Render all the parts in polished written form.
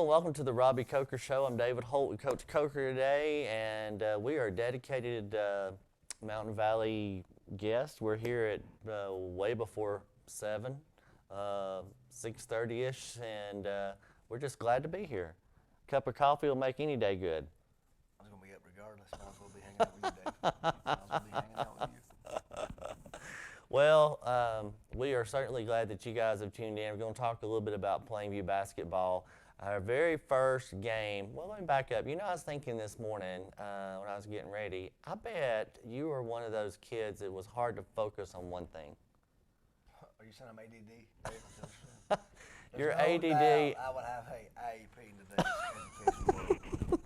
welcome to the Robbie Coker Show. I'm David Holt with Coach Coker today, and we are dedicated Mountain Valley guests. We're here at way before 7, 6:30ish, and we're just glad to be here. A cup of coffee will make any day good. I was going to be up regardless. Might as well be hanging out with you, Dave. Might as well be hanging out with you. Well, we are certainly glad that you guys have tuned in. We're going to talk a little bit about Plainview basketball. Our very first game, well, let me back up. You know, I was thinking this morning when I was getting ready, I bet you were one of those kids that was hard to focus on one thing. Are you saying I'm ADD? You're no ADD. doubt I would have IEP in today's education world.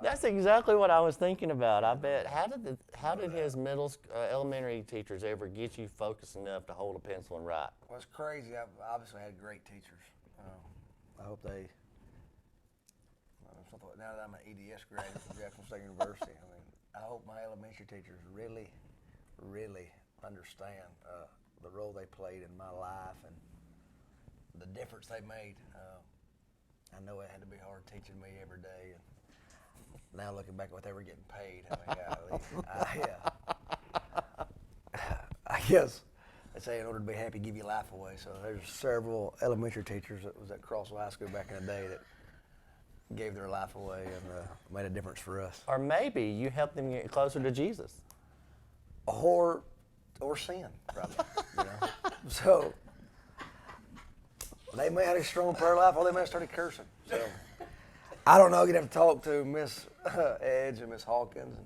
That's exactly what I was thinking about. I bet. How did his elementary teachers ever get you focused enough to hold a pencil and write? Well, it's crazy. I've obviously had great teachers. I hope they. Now that I'm an EDS graduate from Jackson State University, I hope my elementary teachers really, really understand the role they played in my life and the difference they made. I know it had to be hard teaching me every day. And now looking back at what they were getting paid, I guess they say in order to be happy, give your life away. So there's several elementary teachers that was at Crossville High School back in the day that gave their life away and made a difference for us. Or maybe you helped them get closer to Jesus. Or sin, probably. So they may have a strong prayer life, or they may have started cursing. So I don't know. You'd have to talk to Miss Edge and Miss Hawkins and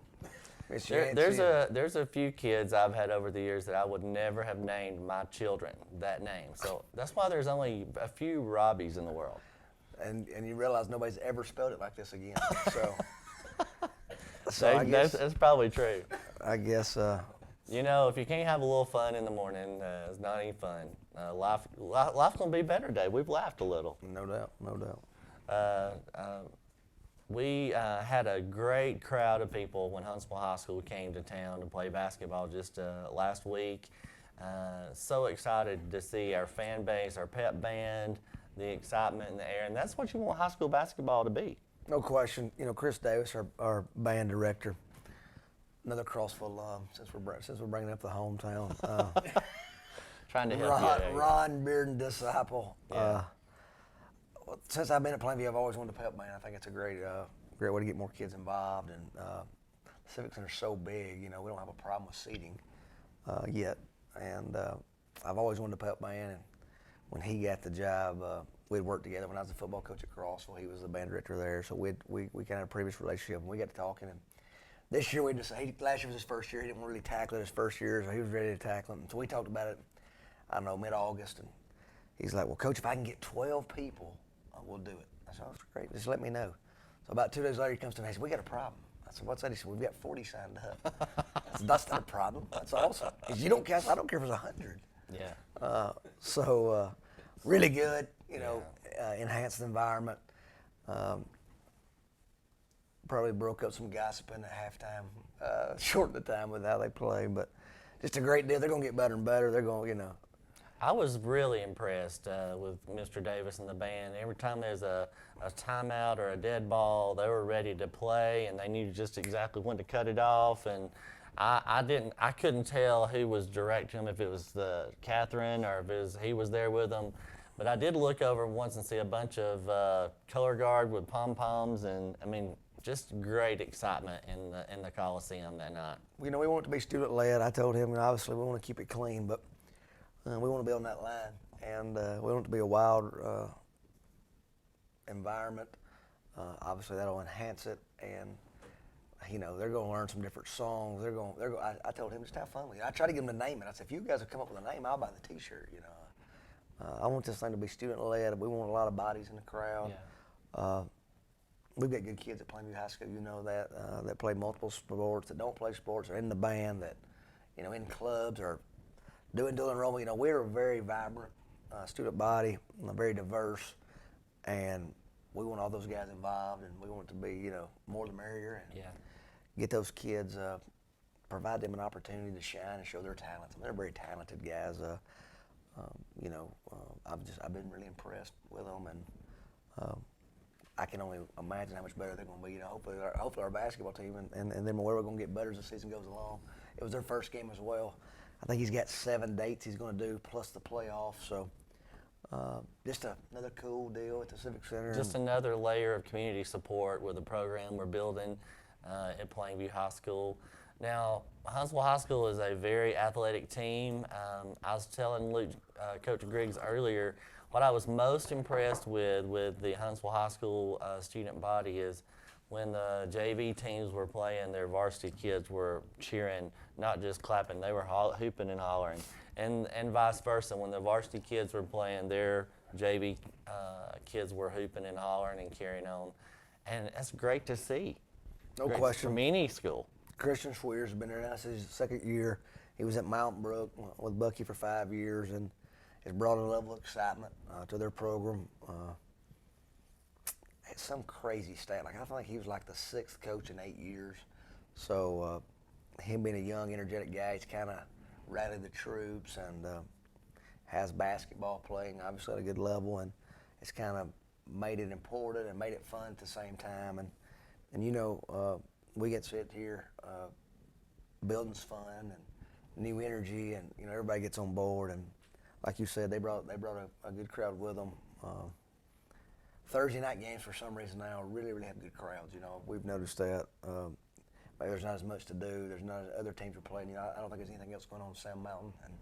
Miss Yancey. There's a few kids I've had over the years that I would never have named my children that name. So that's why there's only a few Robbies in the world. And you realize nobody's ever spelled it like this again. So I guess that's probably true. I guess. You know, if you can't have a little fun in the morning, it's not any fun. Life's gonna be better today. We've laughed a little. No doubt. We had a great crowd of people when Huntsville High School came to town to play basketball just last week. So excited to see our fan base, our pep band, the excitement in the air, and that's what you want high school basketball to be. No question. You know, Chris Davis, our band director, another Crossville alum, since we're bringing up the hometown. Trying to help you. Ron Bearden disciple. Yeah. Since I've been at Plainview, I've always wanted to pep band. I think it's a great way to get more kids involved. And the Civic Center's so big, we don't have a problem with seating yet. And I've always wanted to pep band. And when he got the job, we'd worked together. When I was a football coach at Crossville, he was the band director there. So we kind of had a previous relationship, and we got to talking. And this year, last year was his first year. He didn't really tackle it his first year, so he was ready to tackle it. And so we talked about it, I don't know, mid-August. And he's like, well, Coach, if I can get 12 people, we'll do it. I said, oh, that's great. Just let me know. So about 2 days later, he comes to me and says, we got a problem. I said, what's that? He said, we've got 40 signed up. I said, that's not a problem. That's awesome. He said, you don't care. I don't care if it's 100. Yeah. So really good, enhanced environment. Probably broke up some gossiping at halftime, shortened the time with how they play, but just a great deal. They're going to get better and better. They're going, I was really impressed with Mr. Davis and the band. Every time there's a timeout or a dead ball, they were ready to play, and they knew just exactly when to cut it off. And I couldn't tell who was directing them, if it was Catherine or if he was there with them. But I did look over once and see a bunch of color guard with pom-poms, and just great excitement in the Coliseum that night. We want it to be student-led. I told him, obviously, we want to keep it clean, but we want to be on that line, and we want it to be a wild environment. Obviously, that'll enhance it, and they're going to learn some different songs. I told him just have fun with it. I tried to get them to name it. I said, if you guys will come up with a name, I'll buy the T-shirt. I want this thing to be student-led. We want a lot of bodies in the crowd. Yeah. We've got good kids at Plainview High School, that play multiple sports, that don't play sports, or in the band, that, in clubs, or doing dual enrollment. We're a very vibrant student body, very diverse, and we want all those guys involved, and we want it to be, more the merrier, and get those kids, provide them an opportunity to shine and show their talents. They're very talented guys. I've been really impressed with them, and I can only imagine how much better they're going to be. You know, hopefully our basketball team and then where we're going to get better as the season goes along. It was their first game as well. I think he's got 7 dates he's going to do plus the playoffs. So just another cool deal at the Civic Center. Just another layer of community support with the program we're building at Plainview High School. Now, Huntsville High School is a very athletic team. I was telling Luke, Coach Griggs earlier, what I was most impressed with the Huntsville High School student body is when the JV teams were playing, their varsity kids were cheering, not just clapping, they were hooping and hollering. And vice versa, when the varsity kids were playing, their JV kids were hooping and hollering and carrying on. And that's great to see. No Great question. From any school. Christian Schweer's been there now since his second year. He was at Mountain Brook with Bucky for 5 years and has brought a level of excitement to their program. It's some crazy stat. Like I feel like he was like the 6th coach in 8 years. So him being a young, energetic guy, he's kind of rallied the troops and has basketball playing obviously at a good level, and it's kind of made it important and made it fun at the same time. And you know, we get to sit here, building's fun and new energy, and you know everybody gets on board. And like you said, they brought a good crowd with them. Thursday night games for some reason now really have good crowds. You know, we've noticed that. Maybe there's not as much to do. There's not other teams are playing. You know, I don't think there's anything else going on in Sam Mountain. And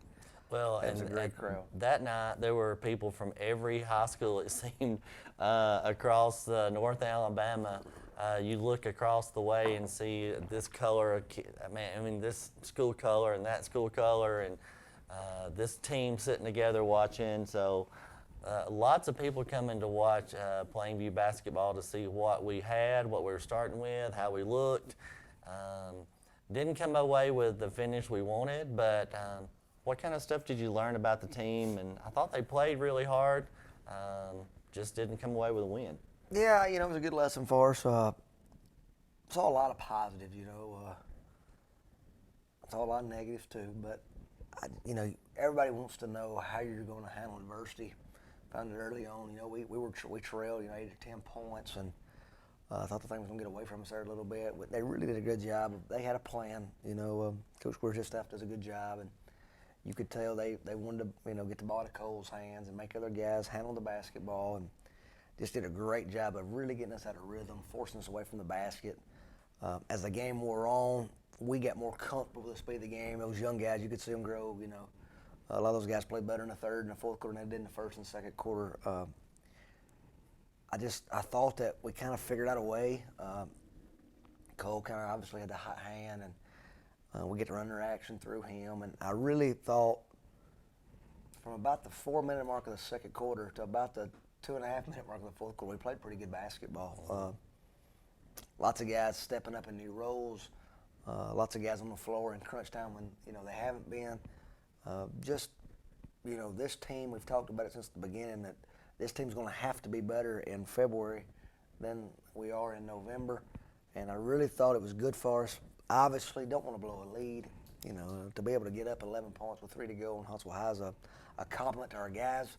well, it was a great crowd. That night there were people from every high school, it seemed, across North Alabama. You look across the way and see this color, this school color and that school color, and this team sitting together watching. So lots of people coming to watch Plainview basketball to see what we had, what we were starting with, how we looked. Didn't come away with the finish we wanted, but what kind of stuff did you learn about the team? And I thought they played really hard, just didn't come away with a win. Yeah, you know, it was a good lesson for us. Saw a lot of positives, you know. Saw a lot of negatives too, but you know, everybody wants to know how you're going to handle adversity. Found it early on. You know, we trailed, you know, 8 or 10 points, and I thought the thing was going to get away from us there a little bit. But they really did a good job. They had a plan. You know, Coach Square's staff does a good job, and you could tell they wanted to, you know, get the ball to Cole's hands and make other guys handle the basketball, and just did a great job of really getting us out of rhythm, forcing us away from the basket. As the game wore on, we got more comfortable with the speed of the game. Those young guys, you could see them grow, you know. A lot of those guys played better in the third and the fourth quarter than they did in the first and second quarter. I thought that we kind of figured out a way. Cole kind of obviously had the hot hand, and we get to run their action through him. And I really thought from about the 4-minute mark of the second quarter to about the 2.5-minute mark of the fourth quarter, we played pretty good basketball. Lots of guys stepping up in new roles. Lots of guys on the floor in crunch time when, you know, they haven't been. Just, you know, this team, we've talked about it since the beginning, that this team's going to have to be better in February than we are in November. And I really thought it was good for us. Obviously, don't want to blow a lead. You know, to be able to get up 11 points with 3 to go and Huntsville High is a compliment to our guys.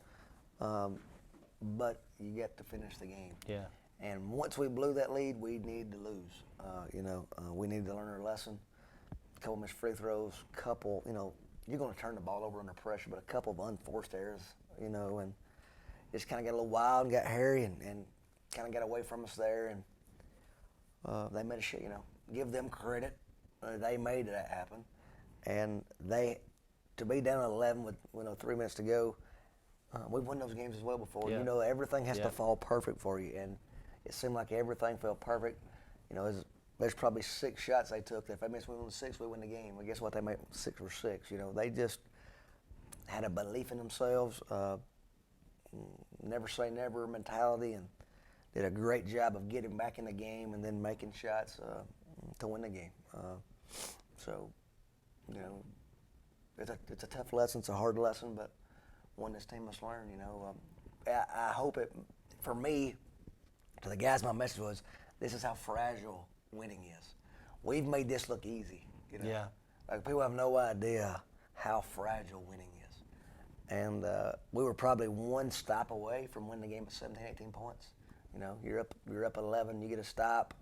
But you get to finish the game. Yeah. And once we blew that lead, we needed to lose. We needed to learn our lesson. A couple missed free throws, couple, you know, you're going to turn the ball over under pressure, but a couple of unforced errors, you know, and just kind of got a little wild and got hairy and kind of got away from us there. And they made a shit, you know, give them credit. They made that happen. And to be down at 11 with 3 minutes to go, we've won those games as well before. Yeah. You know, everything has Yeah. to fall perfect for you. And it seemed like everything fell perfect. You know, there's probably 6 shots they took. If they missed one on 6, we win the game. Well, guess what? They made 6 or 6. You know, they just had a belief in themselves, never say never mentality, and did a great job of getting back in the game and then making shots to win the game. So, you know, it's a tough lesson. It's a hard lesson, but one this team must learn. You know, I hope it. For me, to the guys, my message was, this is how fragile winning is. We've made this look easy. You know? Yeah. Like, people have no idea how fragile winning is. And we were probably one stop away from winning the game at 17, 18 points. You know, you're up 11, you get a stop.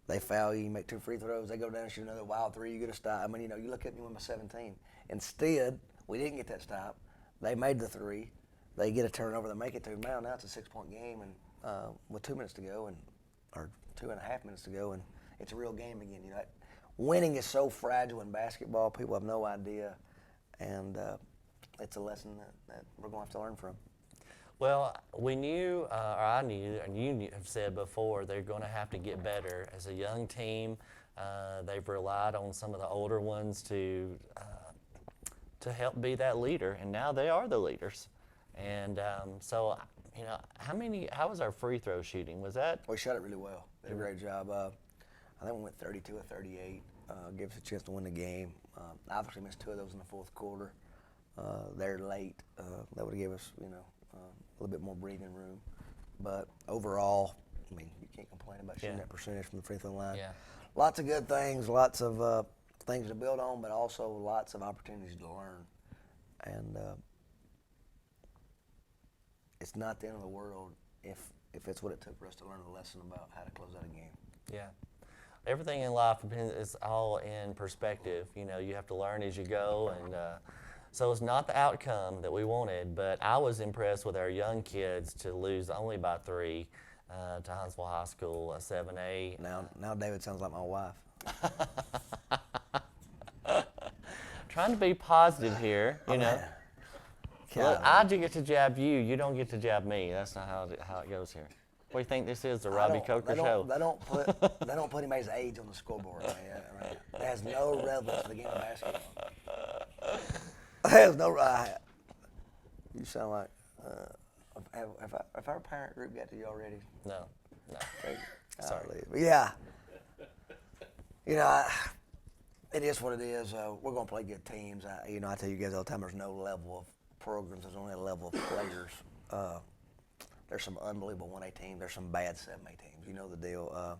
They foul you, you make 2 free throws, they go down and shoot another wild 3, you get a stop. I mean, you know, you look at it and you win by 17. Instead, we didn't get that stop. They made the 3. They get a turnover, they make it 2. Now it's a 6-point game, and with 2 minutes to go, or 2.5 minutes to go, and it's a real game again. You know, winning is so fragile in basketball. People have no idea, and it's a lesson that we're going to have to learn from. Well, we knew, or I knew, and you have said before, they're going to have to get better as a young team. They've relied on some of the older ones to help be that leader, and now they are the leaders. And so, you know, how was our free throw shooting? Was that? We shot it really well. Did a great job. I think we went 32 of 38. Gave us a chance to win the game. Obviously missed 2 of those in the fourth quarter. They're late. That would have given us, you know, a little bit more breathing room. But overall, I mean, you can't complain about shooting that percentage from the free throw line. Yeah. Lots of good things, lots of things to build on, but also lots of opportunities to learn. And it's not the end of the world if it's what it took for us to learn a lesson about how to close out a game. Yeah. Everything in life is all in perspective. You know, you have to learn as you go, and so it's not the outcome that we wanted, but I was impressed with our young kids to lose only by 3 to Huntsville High School, a 7A. Now David sounds like my wife. Trying to be positive here, you know. Look, I do get to jab you. You don't get to jab me. That's not how it goes here. What do you think this is, the Robbie Coker show? They don't put anybody's age on the scoreboard. Right? It has no relevance to the game of basketball. It has no. You sound like. Have our parent group got to you already? No. Sorry. Yeah. You know, it is what it is. We're going to play good teams. You know, I tell you guys all the time, there's no level of programs. There's only a level of players. There's some unbelievable 1A teams. There's some bad 7A teams. You know the deal.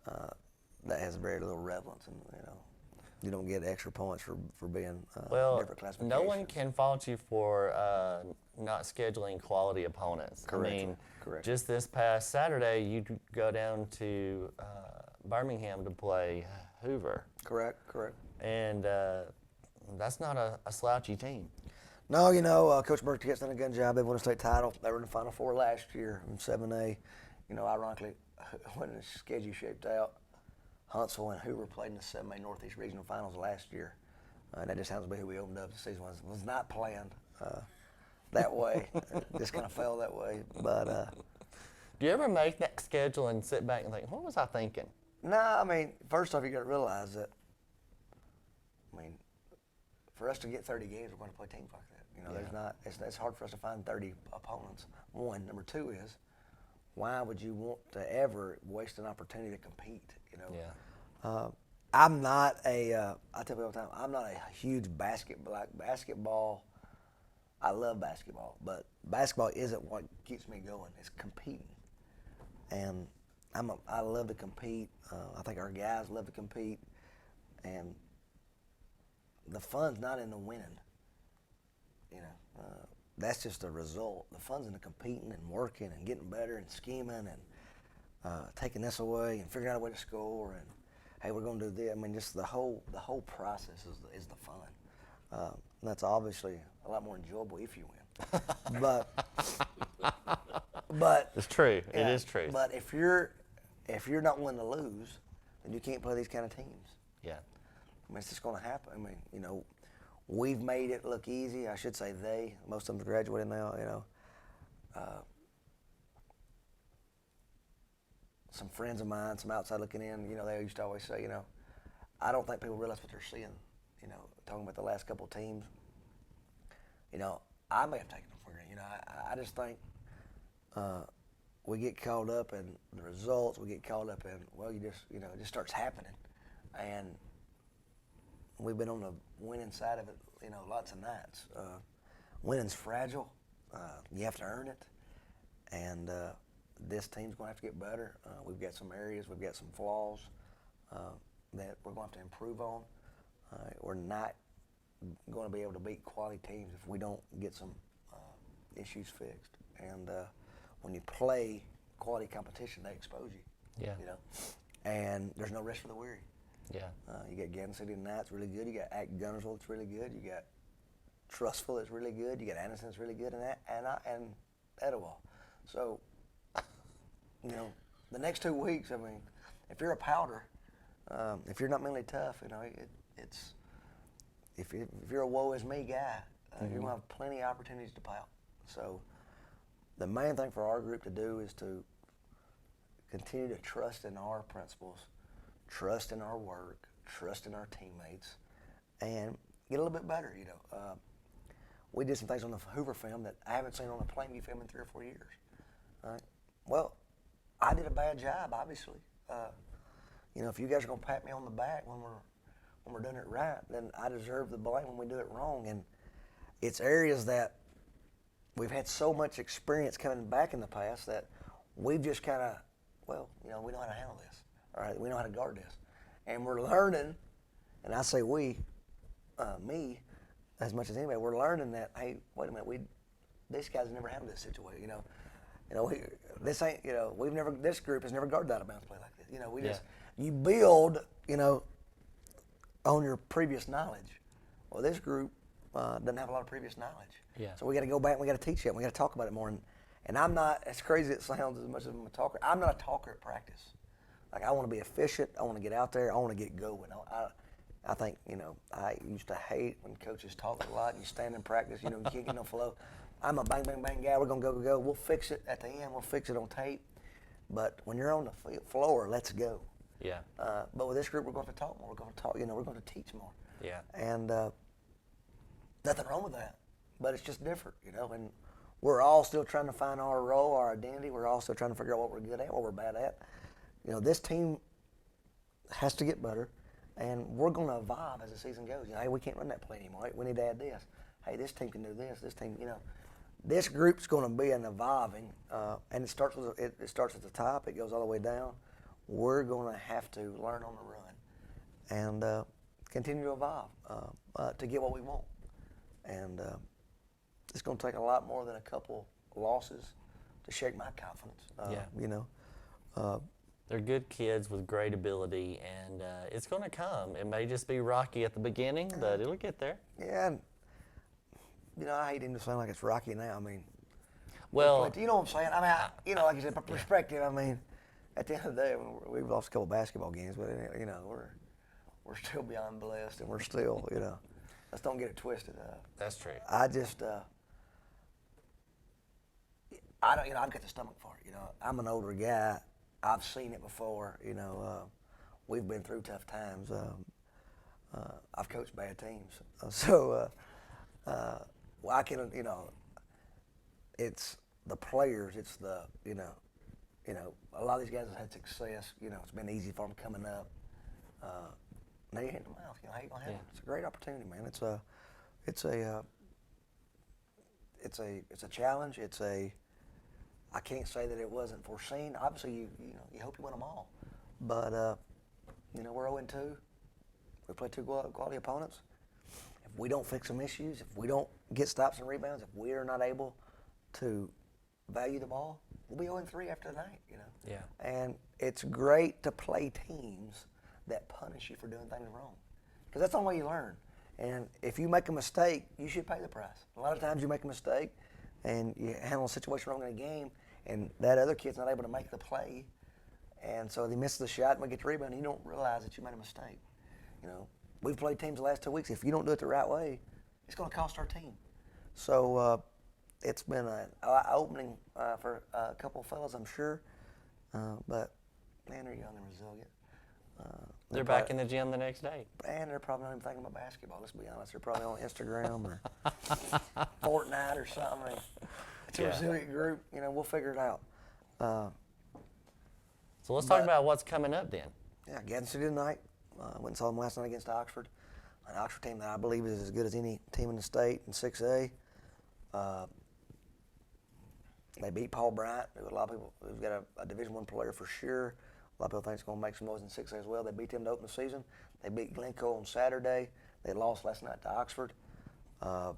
That has very little relevance, and you know, you don't get extra points for being different classifications. No one can fault you for not scheduling quality opponents. Correct. I mean, Correct. Just this past Saturday, you go down to Birmingham to play Hoover. Correct. And that's not a slouchy team. No, you know, Coach Burkett's done a good job. They won a state title. They were in the Final Four last year in 7A. You know, ironically, when the schedule shaped out, Huntsville and Hoover played in the 7A Northeast Regional Finals last year. And that just happens to be who we opened up the season with. It was not planned that way. It just kind of fell that way. But do you ever make that schedule and sit back and think, what was I thinking? no, I mean, first off, you got to realize that, I mean, for us to get 30 games, we're going to play teams like that. You know, there's not. It's hard for us to find 30 opponents. One. Number 2 is, why would you want to ever waste an opportunity to compete? You know. Yeah. I'm not a. I tell people all the time, I'm not a huge basketball. I love basketball, but basketball isn't what keeps me going. It's competing, and I love to compete. I think our guys love to compete, and the fun's not in the winning. You know, that's just a result. The fun's in the competing and working and getting better and scheming and taking this away and figuring out a way to score and hey, we're going to do this. I mean, just the whole process is the fun. That's obviously a lot more enjoyable if you win. but It's true. yeah, It is true. But if you're not willing to lose, then you can't play these kind of teams. Yeah. I mean, it's just going to happen. I mean, you know, we've made it look easy. I should say they. Most of them are graduating now, you know. Some friends of mine, some outside looking in, you know, they used to always say, you know, I don't think people realize what they're seeing, you know, talking about the last couple of teams. You know, I may have taken them for granted. You know, I just think we get caught up in the results. We get caught up in, well, you just, you know, it just starts happening. And we've been on the winning side of it, you know, lots of nights. Winning's fragile. You have to earn it. And this team's going to have to get better. We've got some areas, we've got some flaws that we're going to have to improve on. We're not going to be able to beat quality teams if we don't get some issues fixed. And when you play quality competition, they expose you. Yeah. You know, and there's no rest for the weary. Yeah. You got Gadsden City tonight, it's really good. You got Gunnersville, it's really good. You got Trustful, it's really good. You got Anderson, it's really good, and Etowah. So, you know, the next 2 weeks, I mean, if you're a powder, if you're not mentally tough, you know, it's if you're a woe is me guy, you're gonna have plenty of opportunities to pout. So, the main thing for our group to do is to continue to trust in our principles, trust in our work, trust in our teammates, and get a little bit better. You know, we did some things on the Hoover film that I haven't seen on the Plainview film in 3 or 4 years. All right. Well, I did a bad job, obviously. You know, if you guys are gonna pat me on the back when we're doing it right, then I deserve the blame when we do it wrong. And it's areas that we've had so much experience coming back in the past that we've just kind of, well, you know, we know how to handle this. All right, we know how to guard this, and we're learning. And I say we, me, as much as anybody, we're learning that. Hey, wait a minute, these guys never handled this situation. You know, this ain't. You know, this group has never guarded out of bounds play like this. You know, you build, you know, on your previous knowledge. Well, this group doesn't have a lot of previous knowledge. Yeah. So we got to go back and we got to teach it. And we got to talk about it more. And I'm not, as crazy as it sounds, as much as I'm a talker. I'm not a talker at practice. Like, I want to be efficient. I want to get out there. I want to get going. I think, you know, I used to hate when coaches talk a lot and you stand in practice, you know, you can't get no flow. I'm a bang, bang, bang guy. We're going to go. We'll fix it at the end. We'll fix it on tape. But when you're on the floor, let's go. Yeah. But with this group, we're going to talk more. We're going to talk, you know, we're going to teach more. Yeah. And nothing wrong with that. But it's just different, you know. And we're all still trying to find our role, our identity. We're all still trying to figure out what we're good at, what we're bad at. You know, this team has to get better, and we're going to evolve as the season goes. You know, hey, we can't run that play anymore. Hey, we need to add this. Hey, this team can do this. This team, you know, this group's going to be an evolving, and it starts at the top. It goes all the way down. We're going to have to learn on the run and continue to evolve to get what we want. And it's going to take a lot more than a couple losses to shake my confidence. You know. They're good kids with great ability, and it's going to come. It may just be rocky at the beginning, but it'll get there. Yeah, and, you know, I hate him to sound like it's rocky now. I mean, well, you know what I'm saying? I mean, you know, like you said, perspective. I mean, at the end of the day, we've lost a couple basketball games, but you know, we're still beyond blessed, and we're still, you know, let's don't get it twisted. That's true. I just, I don't, you know, I've got the stomach for it. You know, I'm an older guy. I've seen it before. You know, we've been through tough times. I've coached bad teams, well, I can, you know, it's the players. It's the, you know, a lot of these guys have had success. You know, it's been easy for them coming up. Now you hit the mouth. You know, how you gonna have it? It's a great opportunity, man. It's a challenge. I can't say that it wasn't foreseen. Obviously, you hope you win them all. But, you know, we're 0-2. We play 2 quality opponents. If we don't fix some issues, if we don't get stops and rebounds, if we are not able to value the ball, we'll be 0-3 after tonight, you know. Yeah. And it's great to play teams that punish you for doing things wrong, because that's the only way you learn. And if you make a mistake, you should pay the price. A lot of times you make a mistake and you handle a situation wrong in a game, and that other kid's not able to make the play, and so they miss the shot and we get the rebound, and you don't realize that you made a mistake. You know, we've played teams the last 2 weeks. If you don't do it the right way, it's going to cost our team. So it's been an eye-opening for a couple of fellas, I'm sure. But, man, they're young and resilient. They're back in the gym the next day. And they're probably not even thinking about basketball, let's be honest. They're probably on Instagram or Fortnite or something. It's a resilient group. You know, we'll figure it out. So let's talk about what's coming up then. Yeah, Gadsden City tonight. Went and saw them last night against Oxford. An Oxford team that I believe is as good as any team in the state in 6A. They beat Paul Bryant. A lot of people, we've got a Division I player for sure. A lot of people think it's going to make some noise in 6A as well. They beat them to open the season. They beat Glencoe on Saturday. They lost last night to Oxford. Got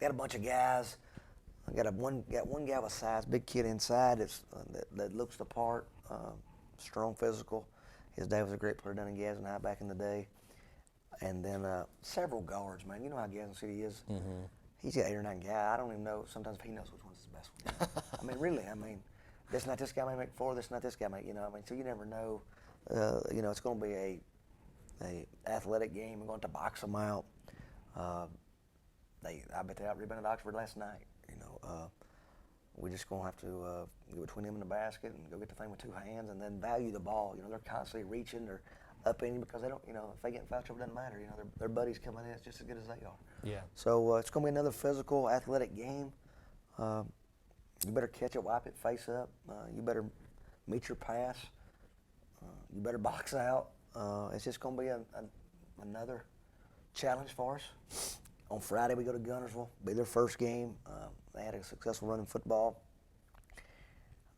a bunch of guys. I got one guy with size, big kid inside that looks the part, strong physical. His dad was a great player down in Gadsden High back in the day. And then several guards, man. You know how Gadsden City is. Mm-hmm. He's got 8 or 9 guys. I don't even know sometimes if he knows which one's his best one. I mean, really. I mean, this guy may make 4. This guy may. I mean, so you never know. It's going to be a athletic game. We're going to box them out. I bet they out-rebounded Oxford last night. We're just going to have to get between them and the basket and go get the thing with 2 hands and then value the ball. They're constantly reaching. They're up in you because they don't, if they get in foul trouble, it doesn't matter. Their buddies coming in, it's just as good as they are. Yeah. So it's going to be another physical, athletic game. You better catch it, wipe it, face up. You better meet your pass. You better box out. It's just going to be another challenge for us. On Friday, we go to Guntersville. Be their first game. They had a successful run in football.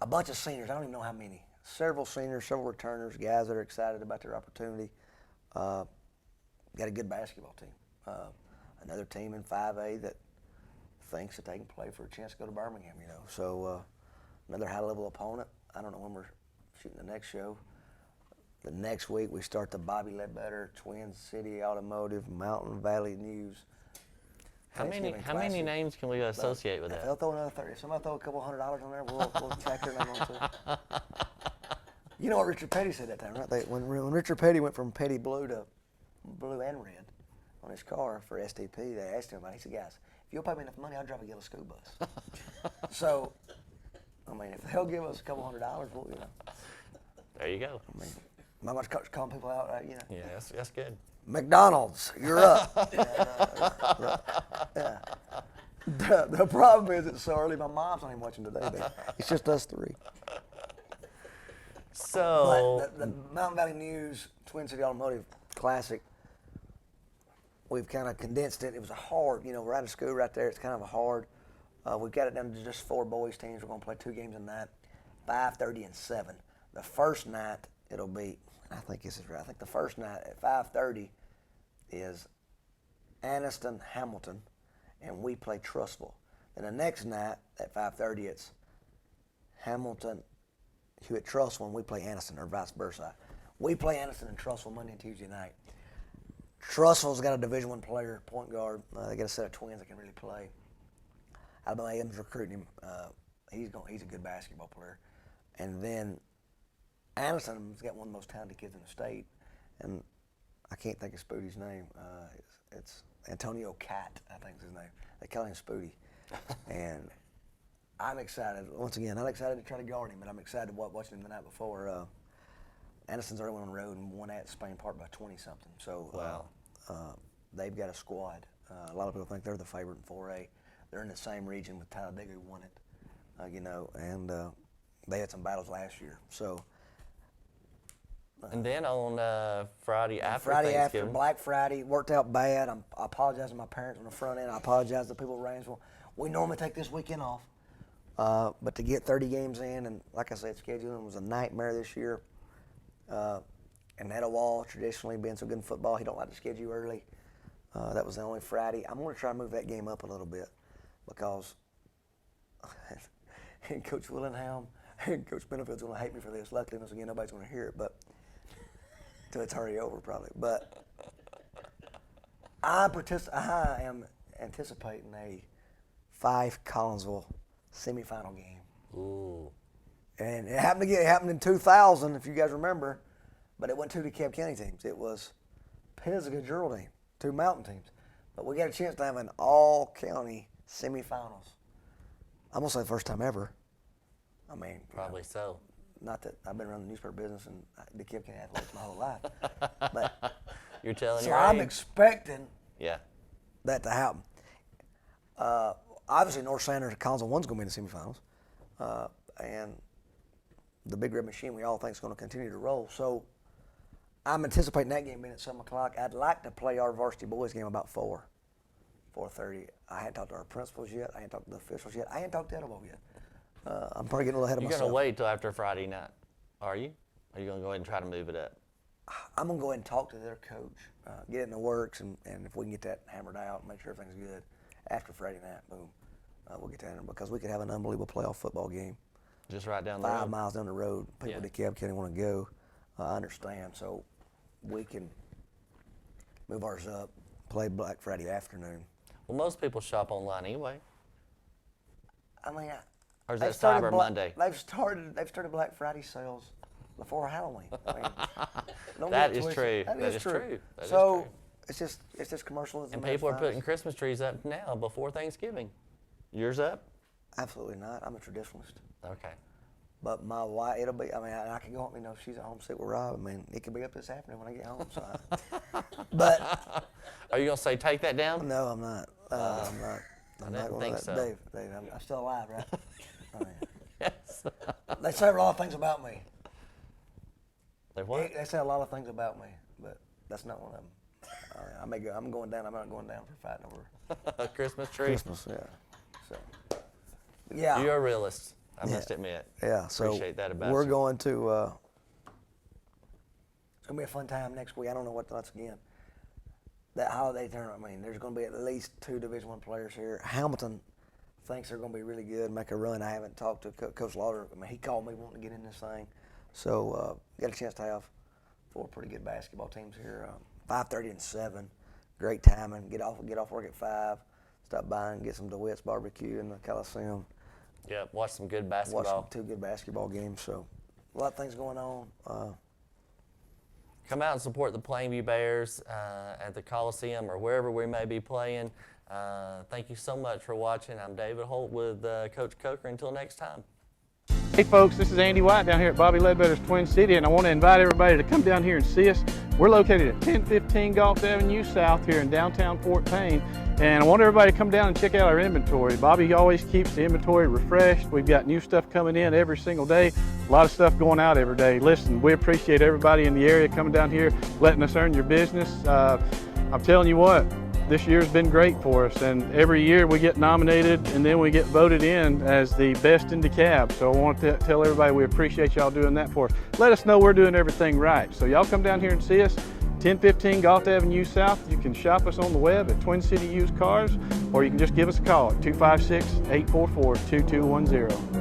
A bunch of seniors. I don't even know how many. Several seniors, several returners, guys that are excited about their opportunity. Got a good basketball team. Another team in 5A that thinks that they can play for a chance to go to Birmingham, So another high-level opponent. I don't know when we're shooting the next show. The next week we start the Bobby Ledbetter, Twin City Automotive, Mountain Valley News. How many names can we associate with that? If they'll throw another 30, if somebody throw a couple $100 on there, we'll tack their name on it. You know what Richard Petty said that time, right? When Richard Petty went from Petty blue to blue and red on his car for STP, they asked him about it. He said, guys, if you'll pay me enough money, I'll drive a yellow school bus. So, I mean, if they'll give us a couple $100, we'll, There you go. I mean, not much calling people out, right? Yeah, that's good. McDonald's, you're up. Yeah. The problem is it's so early. My mom's not even watching today. It's just us 3. So But the Mountain Valley News Twin City Automotive Classic, we've kind of condensed it. It was a hard, we're out of school right there. It's kind of a hard. We've got it down to just 4 boys teams. We're going to play 2 games in that, 5:30 and 7. The first night it'll be, I think this is right. I think the first night at 5:30 is Anniston Hamilton, and we play Trussville. Then the next night at 5:30 it's Hamilton Hewitt Trussville, and we play Anniston, or vice versa. We play Anniston and Trussville Monday and Tuesday night. Trussville's got a Division I player, point guard. They got a set of twins that can really play. Alabama A&M's recruiting him. He's a good basketball player. And then Anniston's got one of the most talented kids in the state, and I can't think of Spoody's name. It's Antonio Cat, I think is his name. They call him Spoody. And I'm excited. Once again, not excited to try to guard him, but I'm excited watching him the night before. Anderson's already went on the road and won at Spain Park by 20-something. So wow. They've got a squad. A lot of people think they're the favorite in 4A. They're in the same region with Talladega, who won it, and they had some battles last year. So. And then on Friday after After Black Friday, worked out bad. I apologize to my parents on the front end. I apologize to the people of Rainsville. We normally take this weekend off, but to get 30 games in, and like I said, scheduling was a nightmare this year. And Netta Wall, traditionally being so good in football, he don't like to schedule early. That was the only Friday. I'm going to try to move that game up a little bit because Coach Willingham and Coach Benefield's going to hate me for this. Luckily, once again, nobody's going to hear it, but till it's already over probably. But I am anticipating a Fife Collinsville semifinal game. Ooh. And it happened in 2000, if you guys remember, but it wasn't 2 DeKalb County teams. It was Pisgah Gerald team, 2 mountain teams. But we got a chance to have an all-county semifinals. I'm gonna say the first time ever. I mean, Probably so. Not that I've been around the newspaper business and DeKalb County athletics my whole life, but You're telling so your I'm age. expecting Yeah. that to happen. Obviously, North Sanders and Collinsville one's gonna be in the semifinals, and the Big Red Machine we all think is going to continue to roll. So I'm anticipating that game being at 7 o'clock. I'd like to play our varsity boys game about 4:30. I hadn't talked to our principals yet. I hadn't talked to the officials yet. I hadn't talked to Edible yet. I'm probably getting a little ahead of You're myself. going to wait till after Friday night, are you? Or are you going to go ahead and try to move it up? I'm going to go ahead and talk to their coach, get it in the works, and if we can get that hammered out, make sure everything's good after Friday night, boom. we'll get down there because we could have an unbelievable playoff football game. Just right down the 5 road. miles down the road. People in DeKalb County want to go. I understand. So we can move ours up, play Black Friday afternoon. Well, most people shop online anyway. I mean, Or is that Cyber Monday? They've started Black Friday sales before Halloween. I mean, don't That get is twisted. true. That is true. That is So true. it's just commercialism. And at its people are putting finest. Christmas trees up now before Thanksgiving. Yours up? Absolutely not. I'm a traditionalist. Okay. But my wife, it'll be. I mean, I can go home. You know, she's at home sick with Rob. I mean, it could be up this afternoon when I get home. So, but Are you gonna say take that down? no, I'm not. I'm not. I'm didn't not gonna think let so. Dave, I'm still alive, right? I mean, Yes. they say a lot of things about me. Like what? They say a lot of things about me, but that's not one of them. I may go. I'm going down. I'm not going down for fighting over A Christmas tree. Christmas. Yeah. So. Yeah. You're a realist. I must admit. Yeah. So Appreciate that about we're you. going to. It's gonna be a fun time next week. I don't know what that's again. That holiday tournament. I mean, there's gonna be at least 2 Division I players here. Hamilton thinks they're gonna be really good, make a run. I haven't talked to Coach Lauder. I mean, he called me wanting to get in this thing. So got a chance to have 4 pretty good basketball teams here. 5:30 and 7. Great timing. Get off work at 5. Stop by and get some DeWitt's barbecue in the Coliseum. Yeah, watch some good Watch basketball. some 2 good basketball games. So a lot of things going on. Come out and support the Plainview Bears at the Coliseum or wherever we may be playing. Thank you so much for watching. I'm David Holt with Coach Coker. Until next time. Hey folks, this is Andy White down here at Bobby Ledbetter's Twin City, and I want to invite everybody to come down here and see us. We're located at 1015 Gulf Avenue South here in downtown Fort Payne, and I want everybody to come down and check out our inventory. Bobby always keeps the inventory refreshed. We've got new stuff coming in every single day, a lot of stuff going out every day. Listen, we appreciate everybody in the area coming down here, letting us earn your business. I'm telling you what, this year's been great for us, and every year we get nominated and then we get voted in as the best in DeKalb. So I want to tell everybody we appreciate y'all doing that for us. Let us know we're doing everything right. So y'all come down here and see us, 1015 Gulf Avenue South. You can shop us on the web at Twin City Used Cars, or you can just give us a call at 256-844-2210.